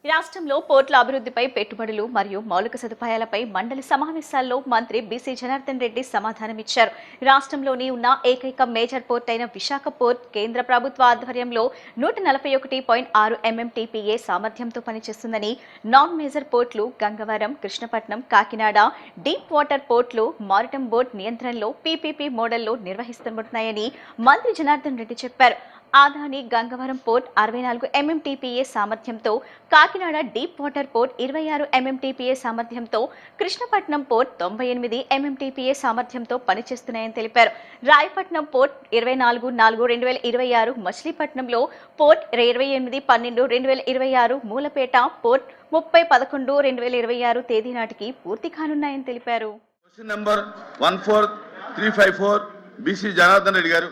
రాష్ట్రంలో పోర్టుల అభివృద్ధిపై పెట్టుబడులు మరియు మౌలిక సదుపాయాలపై మండలి సమావేశాల్లో మంత్రి బీసీ జనార్దన్ రెడ్డి సమాధానమిచ్చారు. రాష్ట్రంలోని ఉన్న ఏకైక మేజర్ పోర్ట్ అయిన విశాఖ పోర్ట్ కేంద్ర ప్రభుత్వ ఆధ్వర్యంలో 141.6 MMTPA సామర్థ్యంతో పనిచేస్తుందని, నాన్ మేజర్ పోర్టులు గంగవరం, కృష్ణపట్నం, కాకినాడ డీప్ వాటర్ పోర్టులు మారిటైమ్ బోర్డు నియంత్రణలో PPP మోడల్లో నిర్వహిస్తబడుతున్నాయని మంత్రి జనార్దన్ రెడ్డి చెప్పారు. ఆదాని గంగవరం పోర్ట్ 64 MMTPA సామర్థ్యంతో, Kakinada deep water port 26 MMTPA సామర్థ్యంతో, కృష్ణపట్నం పోర్ట్ 98 MMTPA సామర్థ్యంతో పనిచేస్తున్నాయని తెలిపారు. రాయపట్నం పోర్ట్ 24/4/2026, మచిలీపట్నంలో పోర్ట్ 28/12/2026, మూలపేట పోర్ట్ 30/11/2026 తేదీ నాటికి పూర్తి కానున్నాయని తెలిపారు. Question number 14354 BC Janardhan Reddy గారు.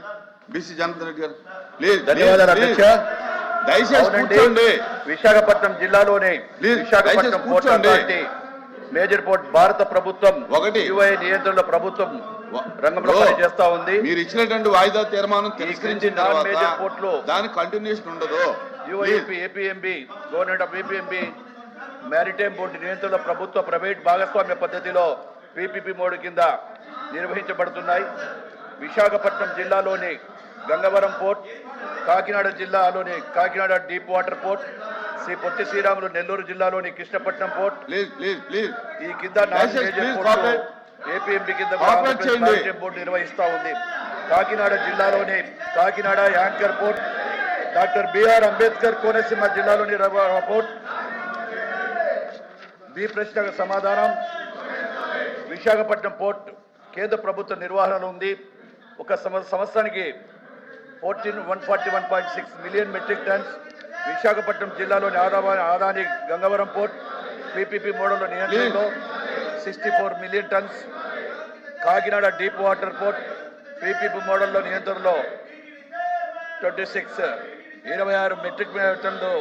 ధన్యవాదాలు అధ్యక్ష. దయచేసి కూర్చోండి. విశాఖపట్నం జిల్లాలోని Visakhapatnam port authority major port భారత ప్రభుత్వం UAE నియంత్రణలో ప్రభుత్వం రంగంలో పనిచేస్తా ఉంది. మీరు ఇచ్చినటువంటి వాయిదా తీర్మానం తిరస్కరించిన తర్వాత మేజర్ పోర్టులు దాని కంటిన్యూషన్ ఉండదు. APMB government of APMB maritime board నియంత్రణలో ప్రభుత్వ ప్రైవేట్ భాగస్వామ్య పద్ధతిలో PPP మోడ్ కింద నిర్వహించబడుతున్నాయి. విశాఖపట్నం జిల్లాలోని గంగవరం పోర్ట్, కాకినాడ జిల్లాలోని Kakinada deep water port, Sri Potti Sriramulu Nellore జిల్లాలోని కృష్ణపట్నం పోర్ట్ ఈ కింద APMB కింద బోర్డు నిర్వహిస్తూ ఉంది. కాకినాడ జిల్లాలోని Kakinada anchor port, doctor BR Ambedkar Konaseema జిల్లాలోని పోర్ట్. ఈ ప్రశ్నకు సమాధానం, విశాఖపట్నం పోర్ట్ కేంద్ర ప్రభుత్వ నిర్వహణలో ఉంది. ఒక సంవత్సరానికి 141.6 మిలియన్ మెట్రిక్ టన్స్. విశాఖపట్నం జిల్లాలోని ఆదాని గంగవరం పోర్ట్ PPP మోడల్లో నియంత్రణలో 64 million tons. Kakinada deep water port PPP మోడల్లో నియంత్రణలో 26 మెట్రిక్ టన్లు.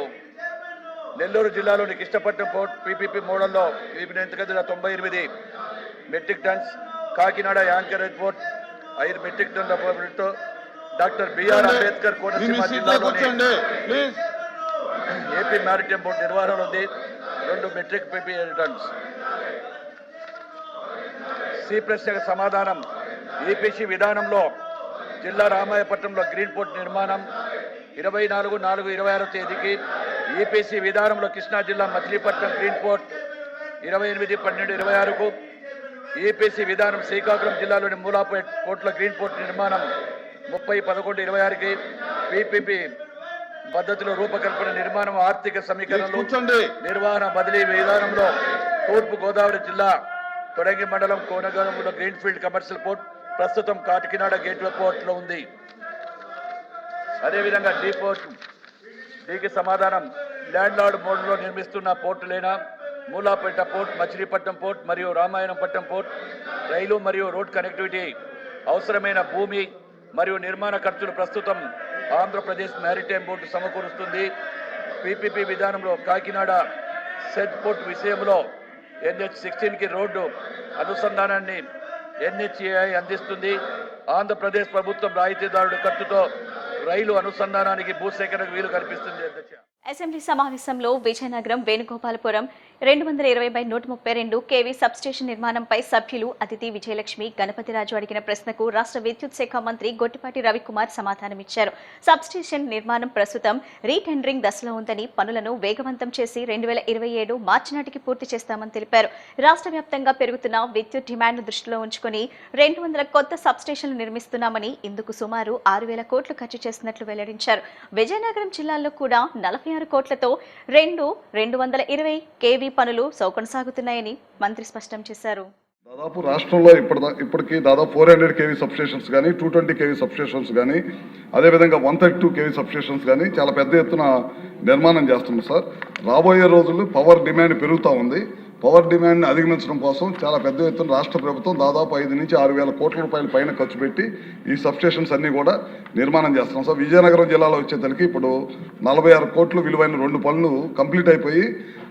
నెల్లూరు జిల్లాలోని కృష్ణపట్నం పోర్ట్ PPP మోడల్లో 98 metric tons. Kakinada anchor port 5 metric టన్ల port. Doctor BR Ambedkar Konaseema జిల్లాలోని AP మ్యారిటైమ్ బోర్డు నిర్వహణ ఉంది. 2 మెట్రిక్ టన్స్. సి ప్రశ్నకు సమాధానం, EPC విధానంలో జిల్లా రామాయపట్నంలో గ్రీన్ పోర్ట్ నిర్మాణం 24/4/26 తేదీకి, EPC విధానంలో కృష్ణా జిల్లా మచిలీపట్నం గ్రీన్ పోర్ట్ 28/12/26కు, EPC విధానం శ్రీకాకుళం జిల్లాలోని మూలాపేట్ పోర్టుల గ్రీన్ పోర్ట్ నిర్మాణం 30/11/26కి, PPP పద్ధతిలో రూపకల్పన నిర్మాణం ఆర్థిక సమీకరణలు నిర్వహణ బదిలీ విధానంలో తూర్పు గోదావరి జిల్లా తొడంగి మండలం కోనగూడెంలో గ్రీన్ఫీల్డ్ కమర్షియల్ పోర్ట్ ప్రస్తుతం కాకినాడ గేట్వే పోర్టులో ఉంది. అదేవిధంగా డీ పోర్ట్ దీనికి సమాధానం, ల్యాండ్ లార్డ్ మోడ్లో నిర్మిస్తున్న పోర్టులైన మూలాపేట పోర్ట్, మచిలీపట్నం పోర్ట్ మరియు రామాయణపట్నం పోర్ట్ రైలు మరియు రోడ్ కనెక్టివిటీ అవసరమైన భూమి మరియు నిర్మాణ ఖర్చులు ప్రస్తుతం ఆంధ్రప్రదేశ్ మ్యారిటైమ్ బోర్డు సమకూరుస్తుంది. PPP విధానంలో కాకినాడ సెట్ పోర్ట్ విషయంలో NH16కి రోడ్డు అనుసంధానాన్ని NHAI అందిస్తుంది. ఆంధ్రప్రదేశ్ ప్రభుత్వం రాయితీదారుడు ఖర్చుతో రైలు అనుసంధానానికి భూసేకరణకు వీలు కల్పిస్తుంది. అధ్యక్ష, అసెంబ్లీ సమావేశంలో విజయనగరం వేణుగోపాలపురం 220/132 kV సబ్స్టేషన్ నిర్మాణంపై సభ్యులు అతిథి విజయలక్ష్మి, గణపతిరాజు అడిగిన ప్రశ్నకు రాష్ట్ర విద్యుత్ శాఖ మంత్రి గొట్టిపాటి రవికుమార్ సమాధానమిచ్చారు. సబ్స్టేషన్ నిర్మాణం ప్రస్తుతం రీటెండరింగ్ దశలో ఉందని, పనులను వేగవంతం చేసి 2027 మార్చి నాటికి పూర్తి చేస్తామని తెలిపారు. రాష్ట్ర వ్యాప్తంగా పెరుగుతున్న విద్యుత్ డిమాండ్ను దృష్టిలో ఉంచుకుని 200 కొత్త సబ్స్టేషన్లు నిర్మిస్తున్నామని, ఇందుకు సుమారు 6,000 కోట్లు ఖర్చు చేస్తున్నట్లు వెల్లడించారు. విజయనగరం జిల్లాలో కూడా 46 కోట్లతో 220 kV పనులు కొనసాగుతున్నాయని మంత్రి స్పష్టం చేశారు. దాదాపు రాష్ట్రంలో ఇప్పటికీ దాదాపు 400 kV సబ్స్టేషన్స్ కానీ, 220 kV సబ్స్టేషన్స్ కానీ, అదేవిధంగా 132 kV సబ్స్టేషన్స్ కానీ చాలా పెద్ద ఎత్తున నిర్మాణం చేస్తున్నాం సార్. రాబోయే రోజుల్లో పవర్ డిమాండ్ పెరుగుతూ ఉంది. పవర్ డిమాండ్ని అధిగమించడం కోసం చాలా పెద్ద ఎత్తున రాష్ట్ర ప్రభుత్వం దాదాపు 5 నుంచి 6,000 కోట్ల రూపాయల పైన ఖర్చు పెట్టి ఈ సబ్స్టేషన్స్ అన్నీ కూడా నిర్మాణం చేస్తున్నాం సార్. విజయనగరం జిల్లాలో వచ్చేసరికి ఇప్పుడు 46 కోట్లు విలువైన 2 పనులు కంప్లీట్ అయిపోయి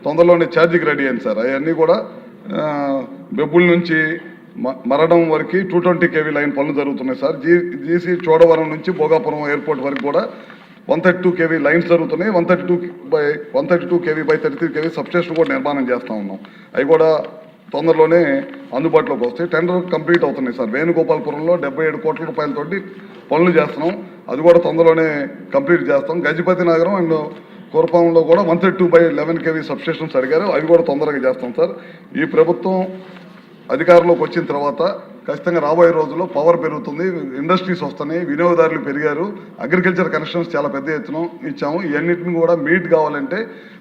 తొందరలోనే ఛార్జింగ్ రెడీ అయింది సార్. అవన్నీ కూడా బెబ్బుల నుంచి మరడం వరకు 220 kV లైన్ పనులు జరుగుతున్నాయి సార్. GC చోడవరం నుంచి భోగాపురం ఎయిర్పోర్ట్ వరకు కూడా 132 kV లైన్స్ జరుగుతున్నాయి. 132 kV బై 33 kV సబ్స్టేషన్ కూడా నిర్మాణం చేస్తూ ఉన్నాం. అవి కూడా తొందరలోనే అందుబాటులోకి వస్తాయి. టెండర్ కంప్లీట్ అవుతున్నాయి సార్. వేణుగోపాలపురంలో 77 కోట్ల రూపాయలతోటి పనులు చేస్తున్నాం. అది కూడా తొందరలోనే కంప్లీట్ చేస్తాం. గజపతి నగరం అండ్ కురపాంలో కూడా 132/11 kV సబ్స్టేషన్స్ అడిగారు. అవి కూడా తొందరగా చేస్తాం సార్. ఈ ప్రభుత్వం అధికారంలోకి వచ్చిన తర్వాత ఖచ్చితంగా రాబోయే రోజుల్లో పవర్ పెరుగుతుంది, ఇండస్ట్రీస్ వస్తున్నాయి, వినియోగదారులు పెరిగారు, అగ్రికల్చర్ కనెక్షన్స్ చాలా పెద్ద ఎత్తున ఇచ్చాము. ఇవన్నిటిని కూడా మీట్ కావాలంటే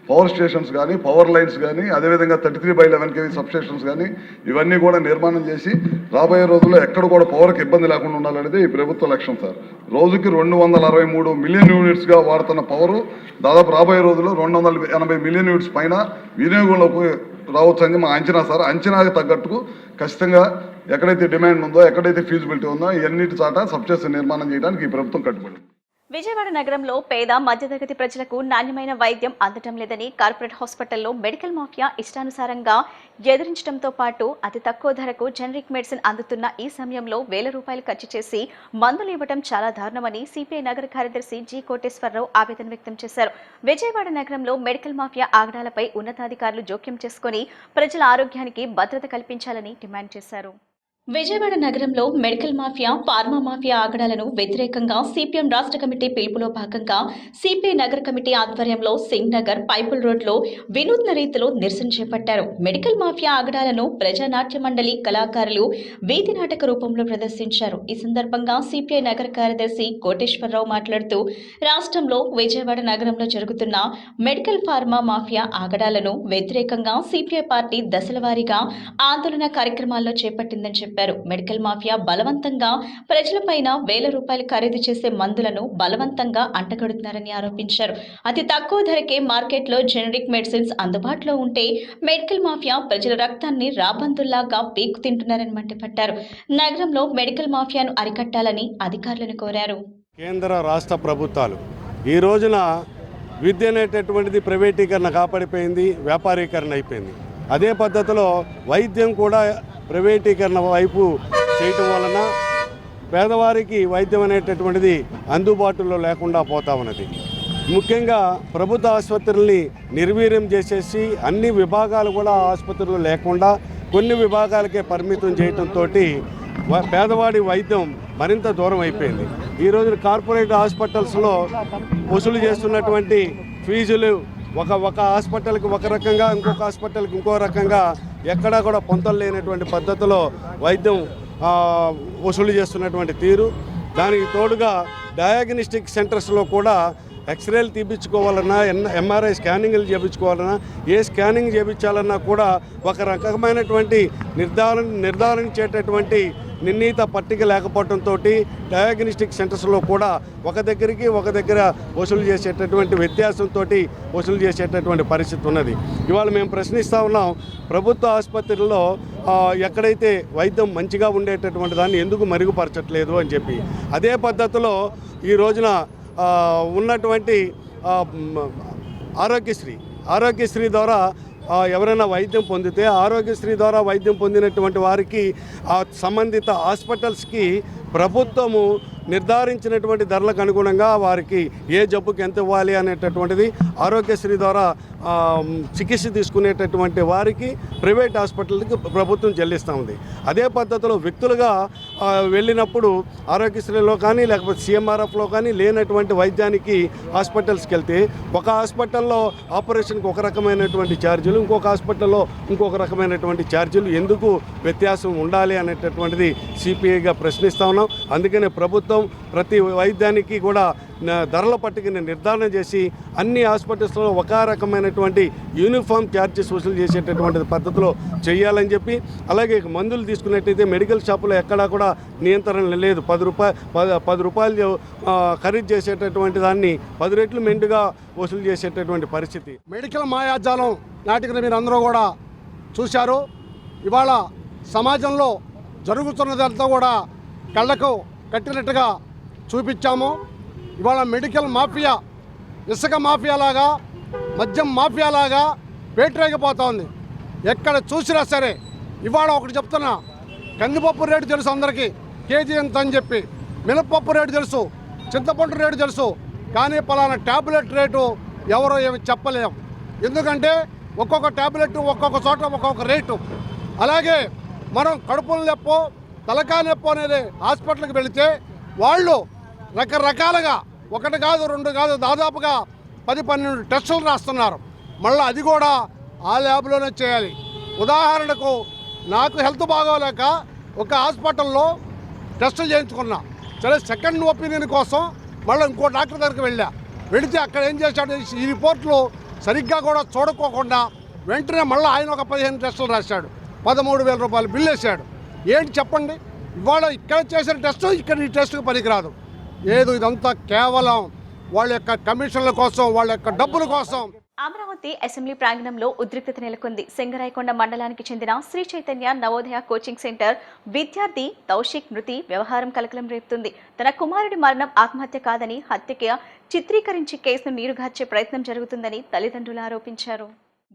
పవర్ స్టేషన్స్ కానీ, పవర్ లైన్స్ కానీ, అదేవిధంగా 33/11 kV సబ్స్టేషన్స్ కానీ ఇవన్నీ కూడా నిర్మాణం చేసి రాబోయే రోజుల్లో ఎక్కడ కూడా పవర్కి ఇబ్బంది లేకుండా ఉండాలనేది ఈ ప్రభుత్వ లక్ష్యం సార్. రోజుకి 263 మిలియన్ యూనిట్స్గా వాడుతున్న పవరు దాదాపు రాబోయే రోజుల్లో 280 మిలియన్ యూనిట్స్ పైన వినియోగంలోకి రావచ్చని మా అంచనా సార్. అంచనాకి తగ్గట్టుకు ఖచ్చితంగా ఎక్కడైతే డిమాండ్ ఉందో, ఎక్కడైతే ఫీజిబిలిటీ ఉందో ఇవన్నిటి చాట సబ్స్టేషన్ నిర్మాణం చేయడానికి ఈ ప్రభుత్వం కట్టుబడి. విజయవాడ నగరంలో పేద మధ్యతరగతి ప్రజలకు నాణ్యమైన వైద్యం అందటం లేదని కార్పొరేట్ హాస్పిటల్లో మెడికల్ మాఫియా ఇష్టానుసారంగా ఎదిరించడంతో పాటు అతి తక్కువ ధరకు జనరిక్ మెడిసిన్ అందుతున్న ఈ సమయంలో వేల రూపాయలు ఖర్చు చేసి మందులు ఇవ్వడం చాలా దారుణమని సిపిఐ నగర కార్యదర్శి జి కోటేశ్వరరావు ఆవేదన వ్యక్తం చేశారు. విజయవాడ నగరంలో మెడికల్ మాఫియా ఆగడాలపై ఉన్నతాధికారులు జోక్యం చేసుకుని ప్రజల ఆరోగ్యానికి భద్రత కల్పించాలని డిమాండ్ చేశారు. విజయవాడ నగరంలో మెడికల్ మాఫియా, ఫార్మా మాఫియా ఆగడాలను వ్యతిరేకంగా సిపిఎం రాష్ట్ర కమిటీ పిలుపులో భాగంగా సిపిఐ నగర కమిటీ ఆధ్వర్యంలో సింగ్ నగర్, పైపుల్ రోడ్లో వినూత్న రీతిలో నిరసన చేపట్టారు. మెడికల్ మాఫియా ఆగడాలను ప్రజానాట్య మండలి కళాకారులు వీధి నాటక రూపంలో ప్రదర్శించారు. ఈ సందర్భంగా సిపిఐ నగర కార్యదర్శి కోటేశ్వరరావు మాట్లాడుతూ రాష్ట్రంలో విజయవాడ నగరంలో జరుగుతున్న మెడికల్ ఫార్మా మాఫియా ఆగడాలను వ్యతిరేకంగా సిపిఐ పార్టీ దశలవారీగా ఆందోళన కార్యక్రమాల్లో చేపట్టిందని చెప్పారు. మెడికల్ మాఫియా బలవంతంగా ప్రజలపైన వేల రూపాయలు ఖరీదు చేసే మందులను బలవంతంగా అంటగడుతున్నారని ఆరోపించారు. అతి తక్కువ ధరకే మార్కెట్లో జెనరిక్ మెడిసిన్స్ అందుబాటులో ఉంటే మెడికల్ మాఫియా ప్రజల రక్తాన్ని రాబందుల్లాగా పీకు తింటున్నారని మండిపడ్డారు. నగరంలో మెడికల్ మాఫియాను అరికట్టాలని అధికారులను కోరారు. కేంద్ర రాష్ట్ర ప్రభుత్వాలు ఈ రోజున విద్య అనేటటువంటిది ప్రైవేటీకరణ కాపాడిపోయింది, వ్యాపారీకరణ అయిపోయింది. అదే పద్ధతిలో వైద్యం కూడా ప్రైవేటీకరణ వైపు చేయటం వలన పేదవారికి వైద్యం అనేటటువంటిది అందుబాటులో లేకుండా పోతా ఉన్నది. ముఖ్యంగా ప్రభుత్వ ఆసుపత్రుల్ని నిర్వీర్యం చేసేసి అన్ని విభాగాలు కూడా ఆసుపత్రులు లేకుండా కొన్ని విభాగాలకే పరిమితం చేయడంతో పేదవాడి వైద్యం మరింత దూరం అయిపోయింది. ఈ రోజు కార్పొరేట్ హాస్పిటల్స్లో వసూలు చేస్తున్నటువంటి ఫీజులు ఒక హాస్పిటల్కి ఒక రకంగా, ఇంకొక హాస్పిటల్కి ఇంకో రకంగా ఎక్కడా కూడా పొంతలు లేనటువంటి పద్ధతిలో వైద్యం వసూలు చేస్తున్నటువంటి తీరు, దానికి తోడుగా డయాగ్నోస్టిక్ సెంటర్స్లో కూడా ఎక్స్రేలు తీపించుకోవాలన్నా, ఎంఆర్ఐ స్కానింగ్లు చేయించుకోవాలన్నా, ఏ స్కానింగ్ చేయించాలన్నా కూడా ఒక రకమైనటువంటి నిర్ధారించేటటువంటి నిర్ణీత పట్టిక లేకపోవడంతో డయాగ్నోస్టిక్ సెంటర్స్లో కూడా ఒక దగ్గర వసూలు చేసేటటువంటి వ్యత్యాసంతో వసూలు చేసేటటువంటి పరిస్థితి ఉన్నది. ఇవాళ మేము ప్రశ్నిస్తూ ఉన్నాం, ప్రభుత్వ ఆసుపత్రుల్లో ఎక్కడైతే వైద్యం మంచిగా ఉండేటటువంటి దాన్ని ఎందుకు మెరుగుపరచట్లేదు అని చెప్పి. అదే పద్ధతిలో ఈ రోజున ఉన్నటువంటి ఆరోగ్యశ్రీ ద్వారా ఎవరైనా వైద్యం పొందితే ఆరోగ్యశ్రీ ద్వారా వైద్యం పొందినటువంటి వారికి సంబంధిత హాస్పిటల్స్కి ప్రభుత్వము నిర్ధారించినటువంటి ధరలకు అనుగుణంగా వారికి ఏ జబ్బుకి ఎంత ఇవ్వాలి అనేటటువంటిది ఆరోగ్యశ్రీ ద్వారా చికిత్స తీసుకునేటటువంటి వారికి ప్రైవేట్ హాస్పిటల్కి ప్రభుత్వం చెల్లిస్తూ ఉంది. అదే పద్ధతిలో వ్యక్తులుగా వెళ్ళినప్పుడు ఆరోగ్యశ్రీలో కానీ లేకపోతే సిఎంఆర్ఎఫ్లో కానీ లేనటువంటి వైద్యానికి హాస్పిటల్స్కి వెళ్తే ఒక హాస్పిటల్లో ఆపరేషన్కి ఒక రకమైనటువంటి ఛార్జీలు, ఇంకొక హాస్పిటల్లో ఇంకొక రకమైనటువంటి ఛార్జీలు ఎందుకు వ్యత్యాసం ఉండాలి అనేటటువంటిది సిపిఐగా ప్రశ్నిస్తూ ఉన్నాం. అందుకనే ప్రభుత్వం ప్రతి వైద్యానికి కూడా ధరల పట్టికని నిర్ధారణ చేసి అన్ని హాస్పిటల్స్లో ఒక రకమైనటువంటి యూనిఫామ్ ఛార్జెస్ వసూలు చేసేటటువంటి పద్ధతిలో చేయాలని చెప్పి, అలాగే మందులు తీసుకున్నట్టయితే మెడికల్ షాపులో ఎక్కడా కూడా నియంత్రణ లేదు. 10 రూపాయలు ఖరీదు చేసేటటువంటి దాన్ని 10 రెట్లు మెండుగా వసూలు చేసేటటువంటి పరిస్థితి. మెడికల్ మాయాజాలం నాటికను మీరు అందరూ కూడా చూశారు. ఇవాళ సమాజంలో జరుగుతున్నదంతా కూడా కళ్ళకు కట్టినట్టుగా చూపించాము. ఇవాళ మెడికల్ మాఫియా ఇసుక మాఫియాలాగా, మద్యం మాఫియాలాగా పేటరేగిపోతా ఉంది. ఎక్కడ చూసినా సరే ఇవాళ ఒకటి చెప్తున్నా, కందిపప్పు రేటు తెలుసు అందరికీ, కేజీ ఎంత అని చెప్పి, మినపప్పు రేటు తెలుసు, చింతపండు రేటు తెలుసు, కానీ పలానా ట్యాబ్లెట్ రేటు ఎవరో ఏమి చెప్పలేం. ఎందుకంటే ఒక్కొక్క ట్యాబ్లెట్ ఒక్కొక్క చోట ఒక్కొక్క రేటు. అలాగే మనం కడుపుల నొప్పో తలకాయ నొప్పో అనేది హాస్పిటల్కి వెళితే వాళ్ళు రకరకాలుగా 1 కాదు 2 కాదు దాదాపుగా 10-12 టెస్టులు రాస్తున్నారు. మళ్ళీ అది కూడా ఆ ల్యాబ్లోనే చేయాలి. ఉదాహరణకు నాకు హెల్త్ బాగోలేక ఒక హాస్పిటల్లో టెస్టులు చేయించుకున్నా. సరే సెకండ్ ఒపీనియన్ కోసం మళ్ళీ ఇంకో డాక్టర్ దగ్గరికి వెళితే అక్కడ ఏం చేశాడు, ఈ రిపోర్ట్లు సరిగ్గా కూడా చూడకోకుండా వెంటనే మళ్ళీ ఆయన ఒక 15 టెస్టులు రాశాడు. 13,000 రూపాయలు బిల్లు వేశాడు. ఏంటి చెప్పండి, ఇవాళ ఇక్కడ చేసిన టెస్టు ఇక్కడ ఈ టెస్టుకు పనికిరాదు. ఏదో ఇదంతా కేవలం వాళ్ళ యొక్క కమిషన్ల కోసం, వాళ్ళ యొక్క డబ్బుల కోసం. అమరావతి అసెంబ్లీ ప్రాంగణంలో ఉద్రిక్తత నెలకొంది. సింగరాయకొండ మండలానికి చెందిన శ్రీ చైతన్య నవోదయ కోచింగ్ సెంటర్ విద్యార్థి తౌషిక్ మృతి వ్యవహారం కలకలం రేపుతుంది. తన కుమారుడి మరణం ఆత్మహత్య కాదని హత్యకి చిత్రీకరించి కేసును నీరుగార్చే ప్రయత్నం జరుగుతుందని తల్లిదండ్రులు ఆరోపించారు.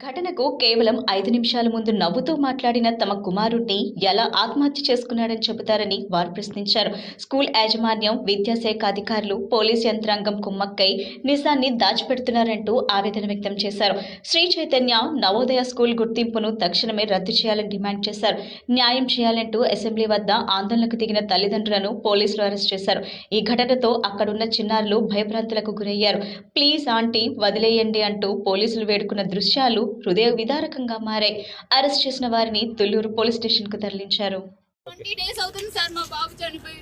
ఘటనకు కేవలం 5 నిమిషాల ముందు నవ్వుతూ మాట్లాడిన తమ కుమారుడిని ఎలా ఆత్మహత్య చేసుకున్నాడని చెబుతారని వారు ప్రశ్నించారు. స్కూల్ యాజమాన్యం, విద్యాశాఖ అధికారులు, పోలీసు యంత్రాంగం కుమ్మక్కై నిజాన్ని దాచిపెడుతున్నారంటూ ఆవేదన వ్యక్తం చేశారు. శ్రీ చైతన్య నవోదయ స్కూల్ గుర్తింపును తక్షణమే రద్దు చేయాలని డిమాండ్ చేశారు. న్యాయం చేయాలంటూ అసెంబ్లీ వద్ద ఆందోళనకు దిగిన తల్లిదండ్రులను పోలీసులు అరెస్ట్ చేశారు. ఈ ఘటనతో అక్కడున్న చిన్నారులు భయభ్రాంతులకు గురయ్యారు. ప్లీజ్ ఆంటీ వదిలేయండి అంటూ పోలీసులు వేడుకున్న దృశ్యాలు హృదయ విదారకంగా మారాయి. అరెస్ట్ చేసిన వారిని తుళ్లూరు పోలీస్ స్టేషన్ కు తరలించారు. 20 days అవుతుంది సార్ మా బాబు చనిపోయి.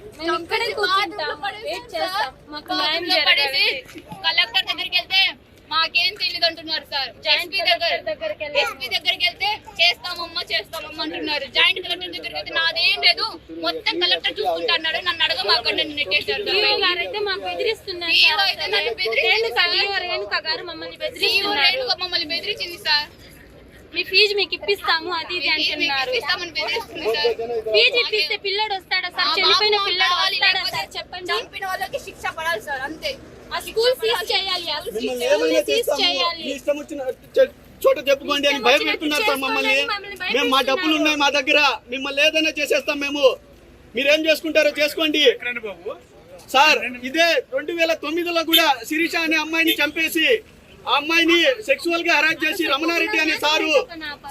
కలెక్టర్ దగ్గరికి వెళ్తే మాకేం తెలియదు అంటున్నారు సార్. ఎస్పీ దగ్గరికి వెళ్తే చేస్తామమ్మా అంటున్నారు. జాయింట్ కలెక్టర్ దగ్గరికి వెళ్తే నాదేం లేదు, మొత్తం కలెక్టర్ చూసుకుంటున్నాడు, నన్ను అడగమాకండి నన్ను నెట్టేశారు. మమ్మల్ని బెదిరించింది సార్. మీ ఫీజు మీకు ఇప్పిస్తాము అది ఇది అంటున్నారు. ఫీజు ఇప్పిస్తే పిల్లడు వస్తాడా సార్? చనిపోయిన పిల్లడు వస్తాడా సార్? చెప్పండి. చంపిన వాళ్ళకి శిక్ష పడాలి సార్, అంతే. ఆ స్కూల్ సీజ్ చేయాలి, చోట చెప్పుకోండి అని భయపెడుతున్నారు సార్ మమ్మల్ని. మేము మా డబ్బులు ఉన్నాయి మా దగ్గర, మిమ్మల్ని ఏదైనా చేసేస్తాం మేము, మీరేం చేసుకుంటారో చేసుకోండి సార్. ఇదే 2009లో కూడా శిరీష అనే అమ్మాయిని చంపేసి ఆ అమ్మాయిని సెక్సువల్ గా హరాస్ చేసి రమణారెడ్డి అనే సారు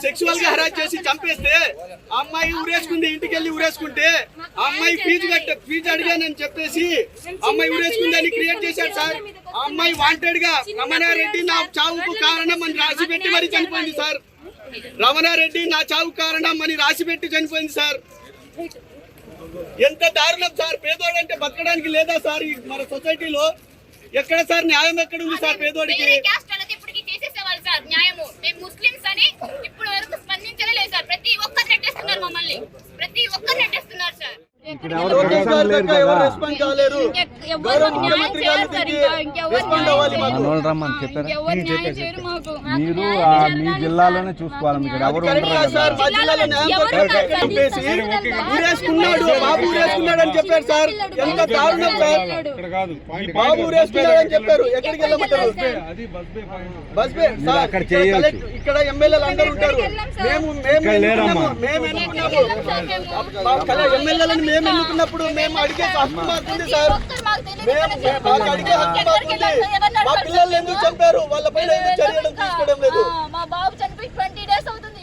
సెక్సువల్ గా హరాస్ చేసి చంపేస్తే ఆ అమ్మాయి ఊరేసుకుంది, ఇంటికి వెళ్ళి ఊరేసుకుంటే ఆ అమ్మాయి ఫీజు అడిగానని చెప్పేసి అమ్మాయి ఊరేసుకుంది అని క్రియేట్ చేశారు సార్. ఆ అమ్మాయి వాంటెడ్ గా రమణారెడ్డి నా చావుకు కారణం అని రాసిపెట్టి మరి చనిపోయింది సార్. రమణారెడ్డి నా చావు కారణం అని రాసిపెట్టి చనిపోయింది సార్. ఎంత దారుణం సార్. పేదోడంటే బతకడానికి లేదా సార్ మన సొసైటీలో? ఎక్కడ సార్ న్యాయం ఎక్కడ ఉంది సార్ పేదోడికి? చేసేసేవాళ్ళు సార్ న్యాయము. మేము ముస్లిమ్స్ అని ఇప్పుడు వరకు స్పందించలే లేదు సార్. ప్రతి ఒక్కరు నెట్టేస్తున్నారు మమ్మల్ని, ప్రతి ఒక్కరు నెట్టేస్తున్నారు సార్. మీరు మీ జిల్లాలోనే చూసుకోవాలి, మీకు ఎవరు బాబు ఊరేసుకున్నాడు అని చెప్పారు సార్. ఎంత దారుణం సార్. బాబు ఊరేసుకున్నాడు అని చెప్పారు. ఎక్కడికి వెళ్ళమంటారు? ఇక్కడ ఎమ్మెల్యేలు అందరూ ఉంటారు. ఎమ్మెల్యేలను మేము ఎన్నుకున్నప్పుడు మేము అడిగే హక్కు మాకుంది సార్. మాకు అడిగే హక్కు మాకుంది. మా పిల్లలు ఎందుకు చంపారు? వాళ్ళపైన చర్యలు తీసుకోవడం లేదు. మా బాబు చనిపోయి 20 days అవుతుంది.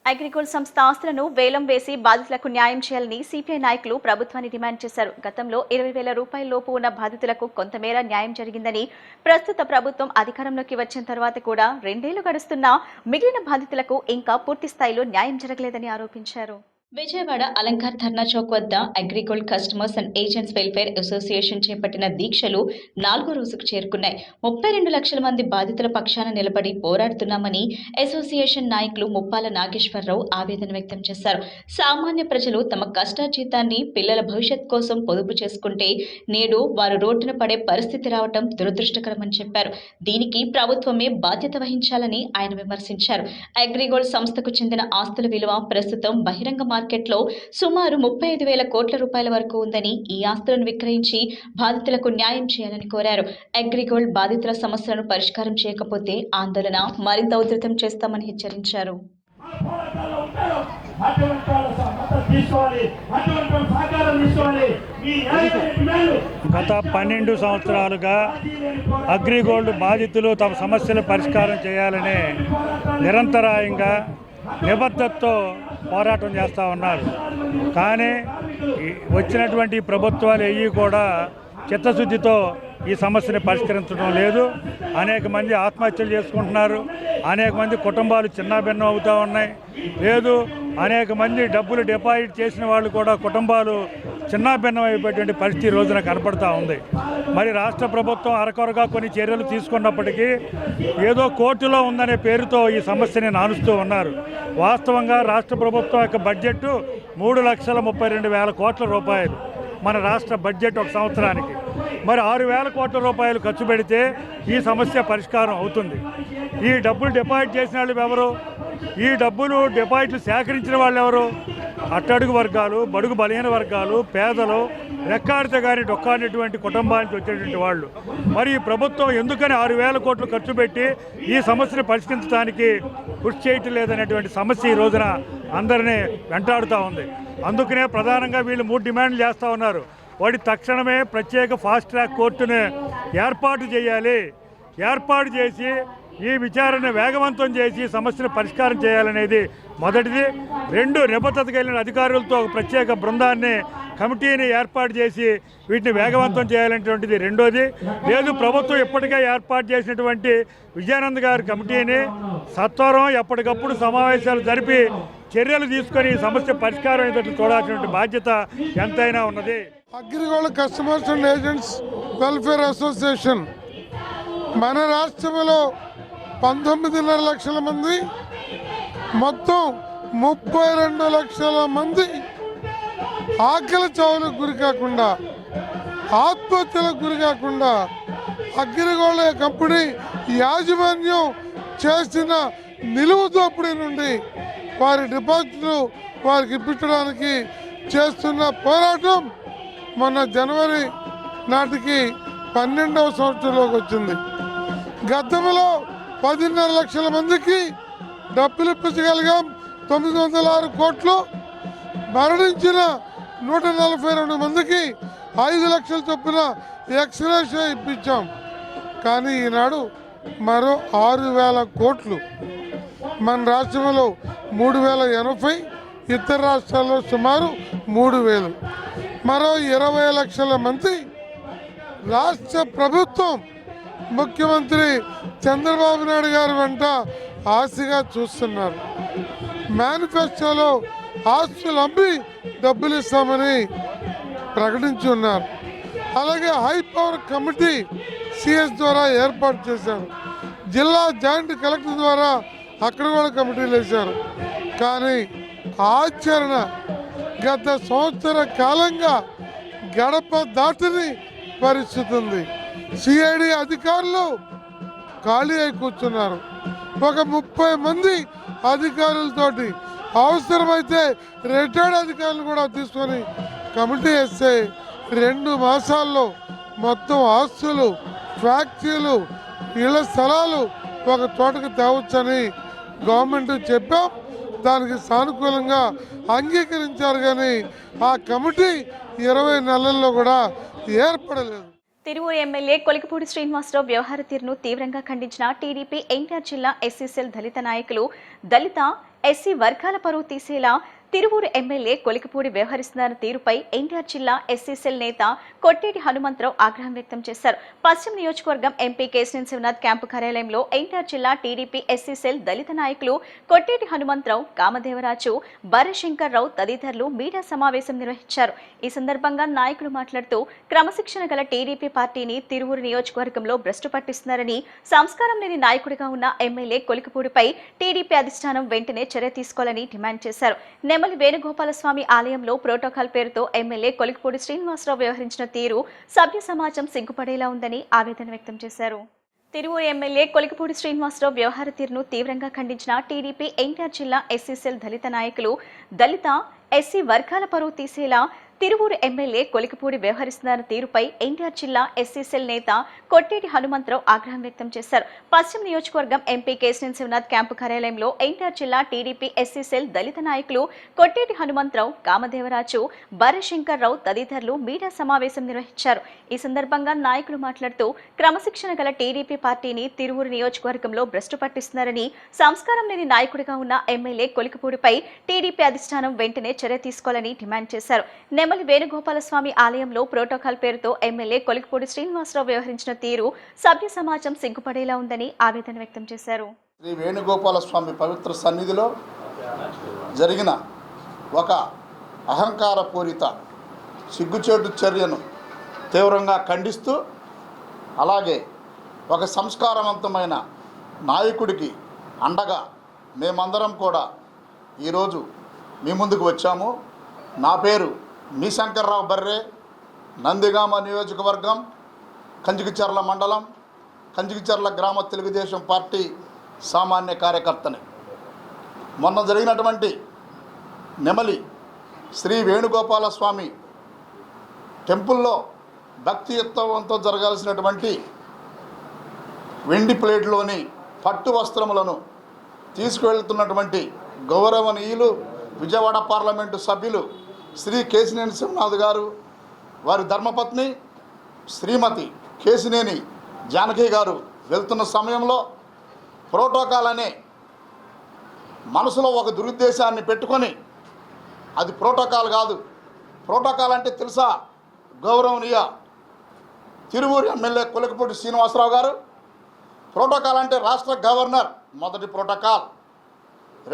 అగ్రిగోల్డ్ సంస్థ ఆస్తులను వేలం వేసి బాధితులకు న్యాయం చేయాలని సిపిఐ నాయకులు ప్రభుత్వాన్ని డిమాండ్ చేశారు. గతంలో 20,000 రూపాయల లోపు ఉన్న బాధితులకు కొంతమేర న్యాయం జరిగిందని, ప్రస్తుత ప్రభుత్వం అధికారంలోకి వచ్చిన తర్వాత కూడా 2 ఏళ్లు గడుస్తున్నా మిగిలిన బాధితులకు ఇంకా పూర్తి స్థాయిలో న్యాయం జరగలేదని ఆరోపించారు. విజయవాడ అలంకార్ ధర్నా చౌక్ వద్ద AgriGold customers and agents welfare association చేపట్టిన దీక్షలు 4వ రోజుకు చేరుకున్నాయి. 32 లక్షల మంది బాధితుల పక్షాన నిలబడి పోరాడుతున్నామని అసోసియేషన్ నాయకులు ముప్పాల నాగేశ్వరరావు ఆవేదన వ్యక్తం చేశారు. సామాన్య ప్రజలు తమ కష్టార్జితాన్ని పిల్లల భవిష్యత్ కోసం పొదుపు చేసుకుంటే నేడు వారు రోడ్డున పడే పరిస్థితి రావడం దురదృష్టకరమని చెప్పారు. దీనికి ప్రభుత్వమే బాధ్యత వహించాలని ఆయన విమర్శించారు. అగ్రిగోల్డ్ సంస్థకు చెందిన ఆస్తుల విలువ ప్రస్తుతం బహిరంగ మార్కెట్లో సుమారు 35,000 కోట్ల రూపాయల వరకు ఉందని, ఈ ఆస్తులను విక్రయించి బాధితులకు న్యాయం చేయాలని కోరారు. అగ్రిగోల్డ్ బాధితుల సమస్యలను పరిష్కారం చేయకపోతే ఆందోళన మరింత ఉధృతం చేస్తామని హెచ్చరించారు. అటువంటి సహకారం తీసుకోవాలి. గత 12 సంవత్సరాలుగా అగ్రిగోల్డ్ బాధితులు తమ సమస్యలు పరిష్కారం చేయాలని నిరంతరాయంగా నిబద్ధతతో పోరాటం చేస్తూ ఉన్నారు. కానీ వచ్చినటువంటి ప్రభుత్వాలు ఏవి కూడా చిత్తశుద్ధితో ఈ సమస్యని పరిష్కరించడం లేదు. అనేక మంది ఆత్మహత్యలు చేసుకుంటున్నారు, అనేక మంది కుటుంబాలు చిన్నాభిన్నం అవుతూ ఉన్నాయి. లేదు, అనేక మంది డబ్బులు డిపాజిట్ చేసిన వాళ్ళు కూడా కుటుంబాలు చిన్నాభిన్నం అయిపోయేటువంటి పరిస్థితి రోజున కనపడుతూ ఉంది. మరి రాష్ట్ర ప్రభుత్వం అరకొరగా కొన్ని చర్యలు తీసుకున్నప్పటికీ ఏదో కోర్టులో ఉందనే పేరుతో ఈ సమస్యని నానుస్తూ ఉన్నారు. వాస్తవంగా రాష్ట్ర ప్రభుత్వం యొక్క బడ్జెట్ 3,32,000 కోట్ల రూపాయలు మన రాష్ట్ర బడ్జెట్ ఒక సంవత్సరానికి. మరి 6,000 కోట్ల రూపాయలు ఖర్చు పెడితే ఈ సమస్య పరిష్కారం అవుతుంది. ఈ డబ్బులు డిపాజిట్ చేసిన వాళ్ళు ఎవరు? ఈ డబ్బులు డిపాజిట్లు సేకరించిన వాళ్ళు ఎవరు? అట్టడుగు వర్గాలు, బడుగు బలహీన వర్గాలు, పేదలు, రెక్కాడితే కానీ డొక్కాడినటువంటి కుటుంబాల నుంచి వచ్చేటువంటి వాళ్ళు. మరి ఈ ప్రభుత్వం ఎందుకని 6,000 కోట్లు ఖర్చు పెట్టి ఈ సమస్యను పరిష్కరించడానికి కృషి చేయటం లేదనేటువంటి సమస్య ఈ రోజున అందరినీ వెంటాడుతూ ఉంది. అందుకనే ప్రధానంగా వీళ్ళు 3 డిమాండ్లు చేస్తూ ఉన్నారు. వాటి తక్షణమే ప్రత్యేక ఫాస్ట్ ట్రాక్ కోర్టును ఏర్పాటు చేయాలి. ఏర్పాటు చేసి ఈ విచారణ వేగవంతం చేసి సమస్యను పరిష్కారం చేయాలనేది మొదటిది. 2, నిబద్ధత కలిగిన అధికారులతో ఒక ప్రత్యేక బృందాన్ని, కమిటీని ఏర్పాటు చేసి వీటిని వేగవంతం చేయాలనేటువంటిది రెండోది. లేదు, ప్రభుత్వం ఇప్పటికే ఏర్పాటు చేసినటువంటి విజయానంద్ గారి కమిటీని సత్వరం ఎప్పటికప్పుడు సమావేశాలు జరిపి చర్యలు తీసుకొని సమస్య పరిష్కారం అయ్యేటట్లు చూడాల్సినటువంటి బాధ్యత ఎంతైనా ఉన్నది. AgriGold customers and agents welfare association మన రాష్ట్రంలో 19.5 లక్షల మంది, మొత్తం 32 లక్షల మంది ఆకలి చావులకు గురి కాకుండా, ఆత్మహత్యలకు గురి కాకుండా అగ్రిగోల్డ్ కంపెనీ యాజమాన్యం చేసిన నిలువు దోపిడీ నుండి వారి డిపాజిట్లు వారికి ఇప్పించడానికి చేస్తున్న పోరాటం మొన్న జనవరి నాటికి 12వ సంవత్సరంలోకి వచ్చింది. గతంలో 10.5 లక్షల మందికి డబ్బులు ఇప్పించగలిగాం. 906 కోట్లు. మరణించిన 142 మందికి 5 లక్షల చొప్పున ఎక్స్గ్రేషియా ఇప్పించాం. కానీ ఈనాడు మరో 6,000 కోట్లు. మన రాష్ట్రంలో 3,080, ఇతర రాష్ట్రాల్లో సుమారు 3,000. మరో 20 లక్షల మంది రాష్ట్ర ప్రభుత్వం ముఖ్యమంత్రి చంద్రబాబు నాయుడు గారి వెంట ఆశగా చూస్తున్నారు. మేనిఫెస్టోలో ఆస్తులు అమ్మి డబ్బులు ఇస్తామని ప్రకటించి ఉన్నారు. అలాగే హై పవర్ కమిటీ సిఎస్ ద్వారా ఏర్పాటు చేశారు. జిల్లా జాయింట్ కలెక్టర్ ద్వారా అక్కడ కూడా కమిటీలు వేశారు. కానీ ఆచరణ గత సంవత్సర కాలంగా గడప దాటని పరిస్థితి ఉంది. సిఐడి అధికారులు ఖాళీ అయి కూర్చున్నారు. ఒక 30 మంది అధికారులతోటి, అవసరమైతే రిటైర్డ్ అధికారులు కూడా తీసుకొని కమిటీ వేస్తే 2 మాసాల్లో మొత్తం ఆస్తులు, ఫ్యాక్టరీలు, ఇళ్ల స్థలాలు ఒక చోటకు తేవచ్చని గవర్నమెంట్ చెప్పాం. దానికి సానుకూలంగా అంగీకరించారు. కానీ ఆ కమిటీ 20 నెలల్లో కూడా ఏర్పడలేదు. తిరువూరు ఎమ్మెల్యే కొలికిపూడి శ్రీనివాసరావు వ్యవహార తీరును తీవ్రంగా ఖండించిన టీడీపీ ఎన్టీఆర్ జిల్లా ఎస్సీసెల్ దళిత నాయకులు దళిత ఎస్సీ వర్గాల పరువు తీసేలా తిరువూరు ఎమ్మెల్యే కొలికిపూడి వ్యవహరిస్తున్న తీరుపై ఎన్టీఆర్ జిల్లా ఎస్సీసెల్ నేత కొట్టేటి హనుమంతరావు ఆగ్రహం వ్యక్తం చేశారు. పశ్చిమ నియోజకవర్గం ఎంపీ కేశినేని శివనాథ్ క్యాంపు కార్యాలయంలో ఎన్టీఆర్ జిల్లా టీడీపీ ఎస్సీసెల్ దళిత నాయకులు కొట్టేటి హనుమంతరావు, కామదేవరాజు, బర్రెశంకర్ రావు తదితరులు మీడియా సమావేశం నిర్వహించారు. ఈ సందర్భంగా నాయకులు మాట్లాడుతూ క్రమశిక్షణ గల టీడీపీ పార్టీని తిరువూరు నియోజకవర్గంలో భ్రష్టు పట్టిస్తున్నారని, సంస్కారం లేని నాయకుడిగా ఉన్న ఎమ్మెల్యే కొలికిపూడిపై టీడీపీ అధిష్టానం వెంటనే చర్య తీసుకోవాలని డిమాండ్ చేశారు. నెమలి వేణుగోపాలస్వామి ఆలయంలో ప్రోటోకాల్ పేరుతో ఎమ్మెల్యే కొలికిపూడి శ్రీనివాసరావు వ్యవహరించిన తీరు సభ్య సమాజం సిగ్గుపడేలా ఉందని ఆవేదన వ్యక్తం చేశారు. తిరువూరు ఎమ్మెల్యే కొలికిపూడి శ్రీనివాసరావు వ్యవహార తీరును తీవ్రంగా ఖండించిన టీడీపీ ఎన్టీఆర్ జిల్లా ఎస్సీసెల్ దళిత నాయకులు దళిత ఎస్సీ వర్గాల పరువు తీసేలా తిరువూరు ఎమ్మెల్యే కొలికిపూడి వ్యవహరిస్తున్న తీరుపై ఎన్టీఆర్ జిల్లా ఎస్సీ సెల్ నేత కొట్టేటి హనుమంతరావు ఆగ్రహం వ్యక్తం చేశారు. పశ్చిమ నియోజకవర్గం ఎంపీ కేశినేని శివనాథ్ క్యాంపు కార్యాలయంలో ఎన్టీఆర్ జిల్లా టీడీపీ ఎస్సీ సెల్ దళిత నాయకులు కొట్టేటి హనుమంతరావు, కామదేవరాజు, బర్రశంకర్ రావు తదితరులు మీడియా సమావేశం నిర్వహించారు. ఈ సందర్భంగా నాయకులు మాట్లాడుతూ క్రమశిక్షణ గల టీడీపీ పార్టీని తిరువూరు నియోజకవర్గంలో భ్రష్టు పట్టిస్తున్నారని, సంస్కారం లేని నాయకుడిగా ఉన్న ఎమ్మెల్యే కొలికిపూడిపై టీడీపీ అధిష్టానం వెంటనే చర్య తీసుకోవాలని డిమాండ్ చేశారు. నెమలి వేణుగోపాలస్వామి ఆలయంలో ప్రోటోకాల్ పేరుతో ఎమ్మెల్యే కొలికిపూడి శ్రీనివాసరావు వ్యవహరించిన తీరు సభ్య సమాజం సిగ్గుపడేలా ఉందని ఆవేదన వ్యక్తం చేశారు. శ్రీ వేణుగోపాలస్వామి పవిత్ర సన్నిధిలో జరిగిన ఒక అహంకారపూరిత సిగ్గుచేటు చర్యను తీవ్రంగా ఖండిస్తూ, అలాగే ఒక సంస్కారవంతమైన నాయకుడికి అండగా మేమందరం కూడా ఈరోజు మీ ముందుకు వచ్చాము. నా పేరు మీ శంకర్రావు బర్రే, నందిగామ నియోజకవర్గం, కంచికిచర్ల మండలం, కంచికిచర్ల గ్రామ తెలుగుదేశం పార్టీ సామాన్య కార్యకర్తని. మొన్న జరిగినటువంటి నెమలి శ్రీ వేణుగోపాలస్వామి టెంపుల్లో భక్తియుక్తంతో జరగాల్సినటువంటి వెండి ప్లేట్లోని పట్టు వస్త్రములను తీసుకువెళ్తున్నటువంటి గౌరవనీయులు విజయవాడ పార్లమెంటు సభ్యులు శ్రీ కేశినేని శివనాథ్ గారు, వారి ధర్మపత్ని శ్రీమతి కేశినేని జానకి గారు వెళ్తున్న సమయంలో ప్రోటోకాల్ అనే మనసులో ఒక దురుద్దేశాన్ని పెట్టుకొని, అది ప్రోటోకాల్ కాదు, ప్రోటోకాల్ అంటే తెలుసా? గౌరవనీయ తిరువూరు ఎమ్మెల్యే కొలికిపూడి శ్రీనివాసరావు గారు, ప్రోటోకాల్ అంటే రాష్ట్ర గవర్నర్ మొదటి ప్రోటోకాల్,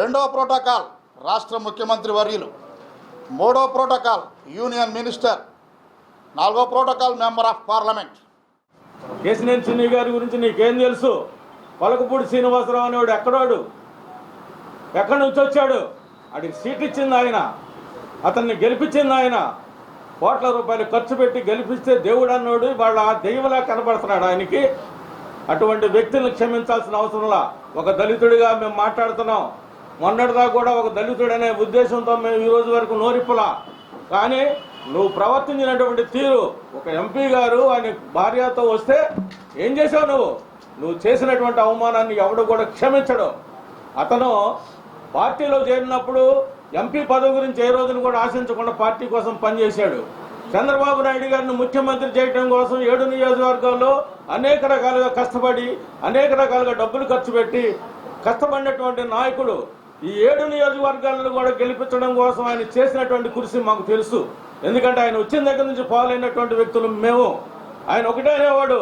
రెండవ ప్రోటోకాల్ రాష్ట్ర ముఖ్యమంత్రి వర్యులు, మూడవ ప్రోటోకాల్ యూనియన్ మినిస్టర్, నాలుగో protocol member of parliament. Kesineni చిన్ని గారి గురించి నీకేం తెలుసు? కొలికిపూడి శ్రీనివాసరావు అనేవాడు ఎక్కడోడు, ఎక్కడి నుంచి వచ్చాడు? అడిగి సీట్ ఇచ్చింది ఆయన, అతన్ని గెలిపించింది ఆయన, కోట్ల రూపాయలు ఖర్చు పెట్టి గెలిపిస్తే దేవుడు అన్నోడు వాళ్ళ దెయ్యంలా కనబడుతున్నాడు ఆయనకి. అటువంటి వ్యక్తులను క్షమించాల్సిన అవసరంలా ఒక దళితుడిగా మేము మాట్లాడుతున్నాం. మొన్నటిదా కూడా ఒక దళితుడనే ఉద్దేశంతో మేము ఈ రోజు వరకు నోరిప్పులా. కానీ నువ్వు ప్రవర్తించినటువంటి తీరు, ఒక ఎంపీ గారు ఆయన భార్యతో వస్తే ఏం చేసావు? నువ్వు చేసినటువంటి అవమానాన్ని ఎవడు కూడా క్షమించడు. అతను పార్టీలో చేరినప్పుడు ఎంపీ పదవి గురించి ఏ రోజును కూడా ఆశించకుండా పార్టీ కోసం పనిచేశాడు. చంద్రబాబు నాయుడు గారిని ముఖ్యమంత్రి చేయడం కోసం 7 నియోజకవర్గాల్లో అనేక రకాలుగా కష్టపడి, అనేక రకాలుగా డబ్బులు ఖర్చు పెట్టి కష్టపడినటువంటి నాయకుడు. ఈ 7 నియోజకవర్గాలను కూడా గెలిపించడం కోసం ఆయన చేసినటువంటి కృషి మాకు తెలుసు. ఎందుకంటే ఆయన వచ్చిన దగ్గర నుంచి పాలైనటువంటి వ్యక్తులు మేము. ఆయన ఒకటే అనేవాడు,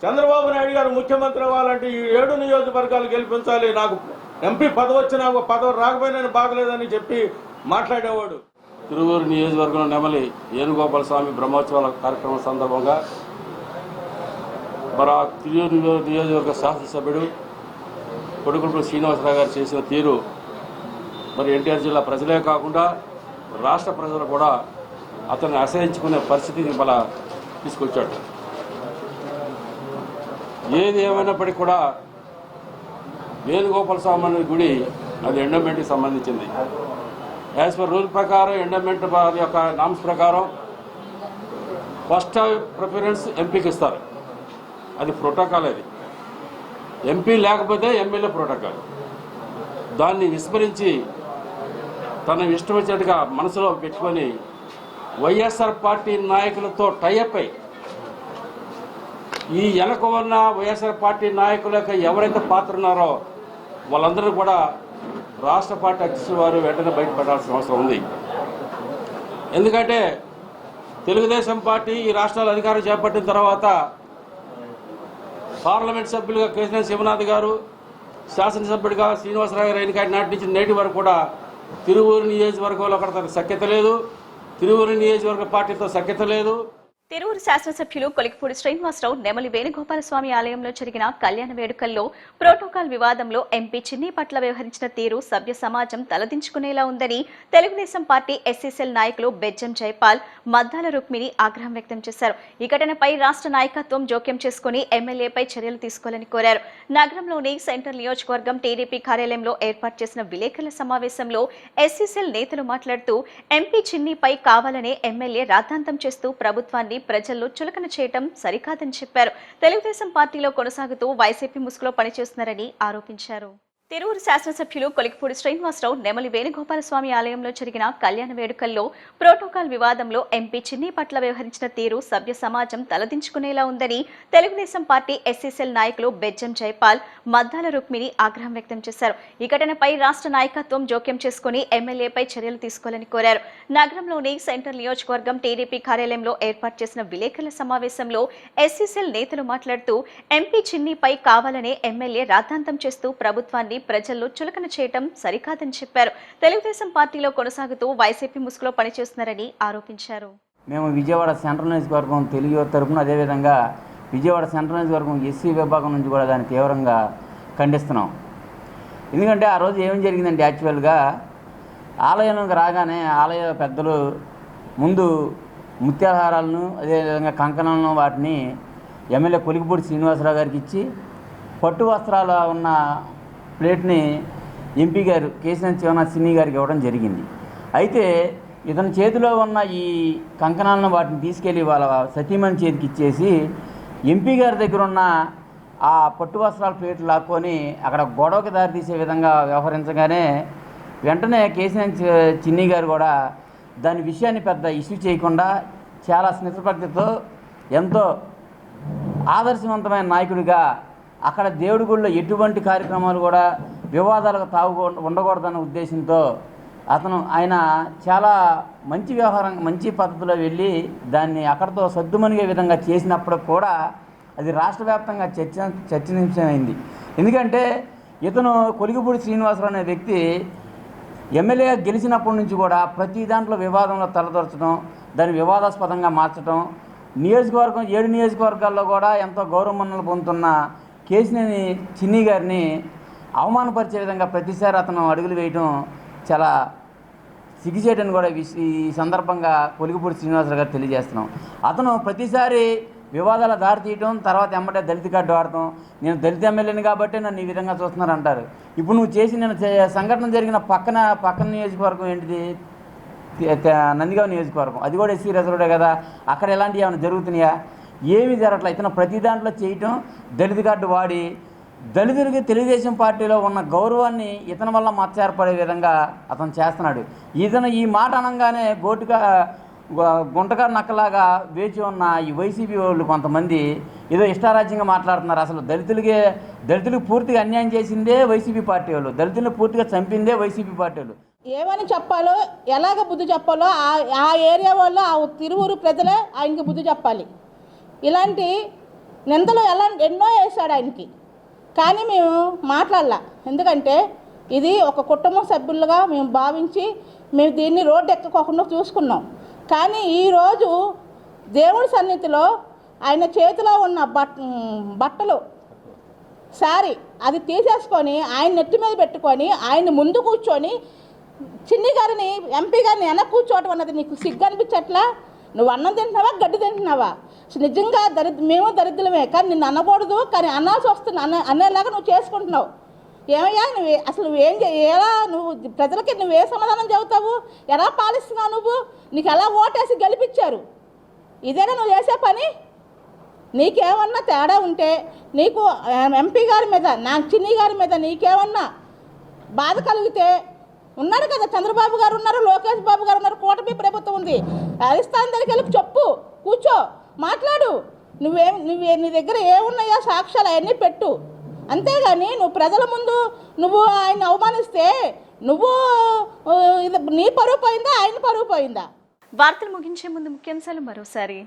చంద్రబాబు నాయుడు గారు ముఖ్యమంత్రి అవ్వాలంటే ఈ 7 నియోజకవర్గాలు గెలిపించాలి, నాకు ఎంపీ పదవి వచ్చినా పదవి రాకపోయినా బాగలేదని చెప్పి మాట్లాడేవాడు. తిరువూరు నియోజకవర్గంలో నెమలి వేణుగోపాల స్వామి బ్రహ్మోత్సవాల కార్యక్రమం సందర్భంగా మరి తిరువూరు నియోజకవర్గ శాసనసభ్యుడు కొలికిపూడి శ్రీనివాసరావు గారు చేసిన తీరు మరి ఎన్టీఆర్ జిల్లా ప్రజలే కాకుండా రాష్ట్ర ప్రజలు కూడా అతన్ని అసహించుకునే పరిస్థితిని మళ్ళా తీసుకొచ్చాడు. ఏది ఏమైనప్పటికీ కూడా వేణుగోపాల స్వామి గుడి అది ఎండోమెంట్కి సంబంధించింది. యాజ్ పర్ రూల్ ప్రకారం ఎండోమెంట్ యొక్క నామ్స్ ప్రకారం ఫస్ట్ ప్రిఫరెన్స్ ఎంపీకి ఇస్తారు. అది ప్రోటోకాల్. అది ఎంపీ లేకపోతే ఎమ్మెల్యే ప్రోటోకాల్. దాన్ని విస్మరించి తన ఇష్టం వచ్చినట్టుగా మనసులో పెట్టుకొని వైఎస్ఆర్ పార్టీ నాయకులతో టైఅప్ అయి ఈ వెనక ఉన్న వైఎస్ఆర్ పార్టీ నాయకులకు ఎవరైతే పాత్ర ఉన్నారో వాళ్ళందరూ కూడా రాష్ట్ర పార్టీ అధ్యక్షుల వారు వెంటనే బయటపడాల్సిన అవసరం ఉంది. ఎందుకంటే తెలుగుదేశం పార్టీ ఈ రాష్ట్రాల అధికారం చేపట్టిన తర్వాత పార్లమెంట్ సభ్యులుగా కేశినేని శివనాథ్ గారు, శాసనసభ్యుడిగా శ్రీనివాసరావు గారు ఎన్నికైన నాటి నుంచి నేటి వరకు కూడా తిరువూరు నియోజకవర్గంలో ఒకటి సఖ్యత లేదు, తిరువూరు నియోజకవర్గ పార్టీతో సఖ్యత లేదు. తిరువురు శాసనసభ్యులు కొలికిపూడి శ్రీనివాసరావు నెమలి వేణుగోపాలస్వామి ఆలయంలో జరిగిన కళ్యాణ వేడుకల్లో ప్రోటోకాల్ వివాదంలో ఎంపీ చిన్ని పట్ల వ్యవహరించిన తీరు సభ్య సమాజం తలదించుకునేలా ఉందని తెలుగుదేశం పార్టీ ఎస్సీసీఎల్ నాయకులు బెజ్జం జైపాల్, మద్దాల రుక్మిణి ఆగ్రహం వ్యక్తం చేశారు. ఈ ఘటనపై రాష్ట్ర నాయకత్వం జోక్యం చేసుకుని ఎమ్మెల్యేపై చర్యలు తీసుకోవాలని కోరారు. నగరంలోని సెంట్రల్ నియోజకవర్గం టీడీపీ కార్యాలయంలో ఏర్పాటు చేసిన విలేకరుల సమావేశంలో ఎస్సీసీఎల్ నేతలు మాట్లాడుతూ ఎంపీ చిన్నిపై కావాలనే ఎమ్మెల్యే రాద్ధాంతం చేస్తూ ప్రభుత్వాన్ని ప్రజల్లో చులకన చేయటం సరికాదని చెప్పారు. తెలుగుదేశం పార్టీలో కొనసాగుతూ వైసీపీ ముసుగులో పనిచేస్తున్నారని ఆరోపించారు. తిరువురు శాసనసభ్యులు కొలికిపూడి శ్రీనివాసరావు నెమలి వేణుగోపాలస్వామి ఆలయంలో జరిగిన కళ్యాణ వేడుకల్లో ప్రోటోకాల్ వివాదంలో ఎంపీ చిన్ని పట్ల వ్యవహరించిన తీరు సభ్య సమాజం తలదించుకునేలా ఉందని తెలుగుదేశం పార్టీ ఎస్సీసీఎల్ నాయకులు బెజ్జం జైపాల్, మద్దాల రుక్మిణి ఆగ్రహం వ్యక్తం చేశారు. ఈ ఘటనపై రాష్ట్ర నాయకత్వం జోక్యం చేసుకుని ఎమ్మెల్యేపై చర్యలు తీసుకోవాలని కోరారు. నగరంలోని సెంట్రల్ నియోజకవర్గం టీడీపీ కార్యాలయంలో ఏర్పాటు చేసిన విలేకరుల సమావేశంలో ఎస్సీసీఎల్ నేతలు మాట్లాడుతూ ఎంపీ చిన్నిపై కావాలనే ఎమ్మెల్యే రాద్ధాంతం చేస్తూ ప్రభుత్వాన్ని ప్రజల్లో చులకన చేయటం సరికాదని చెప్పారు. తెలుగుదేశం పార్టీలో కొనసాగుతూ వైసీపీ ముసుగులో పనిచేస్తున్నారని ఆరోపించారు. మేము విజయవాడ సెంట్రల్ నియోజకవర్గం తెలుగు తరపున, అదేవిధంగా విజయవాడ సెంట్రల్ నియోజకవర్గం ఎస్సీ విభాగం నుంచి కూడా దాన్ని తీవ్రంగా ఖండిస్తున్నాం. ఎందుకంటే ఆ రోజు ఏం జరిగిందంటే, యాక్చువల్గా ఆలయంలోకి రాగానే ఆలయ పెద్దలు ముందు ముత్యాహారాలను, అదేవిధంగా కంకణాలను, వాటిని ఎమ్మెల్యే కొలికిపూడి శ్రీనివాసరావు గారికి ఇచ్చి, పట్టు వస్త్రాలు ఉన్న ప్లేట్ని ఎంపీ గారు కేసీఆర్ చిన్ని గారికి ఇవ్వడం జరిగింది. అయితే ఇతని చేతిలో ఉన్న ఈ కంకణాలను వాటిని తీసుకెళ్ళి వాళ్ళ సతీమణి చేతికి ఇచ్చేసి ఎంపీ గారి దగ్గర ఉన్న ఆ పట్టు వస్త్రాల ప్లేట్లు లాక్కొని అక్కడ గొడవకి దారితీసే విధంగా వ్యవహరించగానే వెంటనే కేసీఆర్ చిన్ని గారు కూడా దాని విషయాన్ని పెద్ద ఇష్యూ చేయకుండా చాలా స్నిగ్ధపద్ధతితో ఎంతో ఆదర్శవంతమైన నాయకుడిగా అక్కడ దేవుడి గుళ్ళో ఎటువంటి కార్యక్రమాలు కూడా వివాదాలకు ఉండకూడదన్న ఉద్దేశంతో ఆయన చాలా మంచి వ్యవహారం, మంచి పద్ధతిలో వెళ్ళి దాన్ని అక్కడితో సద్దుమణిగే విధంగా చేసినప్పుడు కూడా అది రాష్ట్ర వ్యాప్తంగా చర్చనీయాంశమైంది. ఎందుకంటే ఇతను కొలికిపూడి శ్రీనివాసరావు అనే వ్యక్తి ఎమ్మెల్యేగా గెలిచినప్పటి నుంచి కూడా ప్రతి దాంట్లో వివాదంలో తలదొరచడం, దాన్ని వివాదాస్పదంగా మార్చడం, నియోజకవర్గం 7 నియోజకవర్గాల్లో కూడా ఎంతో గౌరవమన్నలు పొందుతున్న కేసీఆర్ చిన్ని గారిని అవమానపరిచే విధంగా ప్రతిసారి అతను అడుగులు వేయడం చాలా సిగ్గుచేటని కూడా ఈ సందర్భంగా కొలికిపూడి శ్రీనివాసరావు గారు తెలియజేస్తున్నాం. అతను ప్రతిసారి వివాదాల దారి తీయటం, తర్వాత ఎమ్మటే దళిత కార్డు వాడటం, నేను దళిత ఎమ్మెల్యేని కాబట్టి నన్ను ఈ విధంగా చూస్తున్నారు అంటారు. ఇప్పుడు నువ్వు చేసి నేను సంఘటన జరిగిన పక్కన నియోజకవర్గం ఏంటిది, నందిగామ నియోజకవర్గం, అది కూడా ఎస్సీ రిజర్వ్డే కదా. అక్కడ ఎలాంటివి ఏమైనా జరుగుతున్నాయా? ఏమీ జరగట్లేదు. ఇతను ప్రతి దాంట్లో చేయటం, దళిత కార్డు వాడి దళితులకి తెలుగుదేశం పార్టీలో ఉన్న గౌరవాన్ని ఇతని వల్ల మచ్చ ఏర్పడే విధంగా అతను చేస్తున్నాడు. ఇతను ఈ మాట అనగానే గుంటగా నక్కలాగా వేచి ఉన్న ఈ వైసీపీ వాళ్ళు కొంతమంది ఏదో ఇష్టారాజ్యంగా మాట్లాడుతున్నారు. అసలు దళితులకు పూర్తిగా అన్యాయం చేసిందే వైసీపీ పార్టీ వాళ్ళు, దళితులను పూర్తిగా చంపిందే వైసీపీ పార్టీ వాళ్ళు. ఏమని చెప్పాలో, ఎలాగ బుద్ధి చెప్పాలో ఆ ఏరియా వాళ్ళు, ఆ తిరువురు ప్రజలే ఆయనకి బుద్ధి చెప్పాలి. ఇలాంటి నిందలు ఎన్నో వేశాడు ఆయనకి, కానీ మేము మాట్లాడలా. ఎందుకంటే ఇది ఒక కుటుంబ సభ్యులుగా మేము భావించి మేము దీన్ని రోడ్డు ఎక్కకోకుండా చూసుకున్నాం. కానీ ఈరోజు దేవుడి సన్నిధిలో ఆయన చేతిలో ఉన్న బట్టలు సారీ అది తీసేసుకొని ఆయన నెత్తి మీద పెట్టుకొని ఆయన ముందు కూర్చొని చిన్ని గారిని, ఎంపీ గారిని వెనక్కి కూర్చోవటం అన్నది నీకు సిగ్గు అనిపించట్లా? నువ్వు అన్నం తింటున్నావా, గడ్డి తింటున్నావా? నిజంగా మేము దరిద్రమే, కానీ నిన్ను అనకూడదు, కానీ అనాల్సి వస్తుంది. అనేలాగా నువ్వు చేసుకుంటున్నావు. ఏమయ్యా ఎలా నువ్వు ప్రజలకి నువ్వే సమాధానం చెబుతావు? ఎలా పాలిస్తున్నావు నువ్వు? నీకు ఎలా ఓటేసి గెలిపించారు? ఇదేనా నువ్వు చేసే పని? నీకేమన్నా తేడా ఉంటే నీకు ఎంపీ గారి మీద, నాకు చిన్ని గారి మీద నీకేమన్నా బాధ కలిగితే, ఉన్నాడు కదా చంద్రబాబు గారు ఉన్నారు, లోకేష్ బాబు గారు ఉన్నారు, కూటమి ప్రభుత్వం ఉంది, అధిష్టానం దగ్గరికి వెళ్ళి చెప్పు, కూర్చో, మాట్లాడు. నీ దగ్గర ఏమున్నాయో సాక్ష్యాలు అవన్నీ పెట్టు. అంతేగాని నువ్వు ప్రజల ముందు నువ్వు ఆయన అవమానిస్తే నీ పరువు పోయిందా, ఆయన పరువు పోయిందా? వార్తలు ముగించే ముందు ముఖ్యాంశాలు మరోసారి.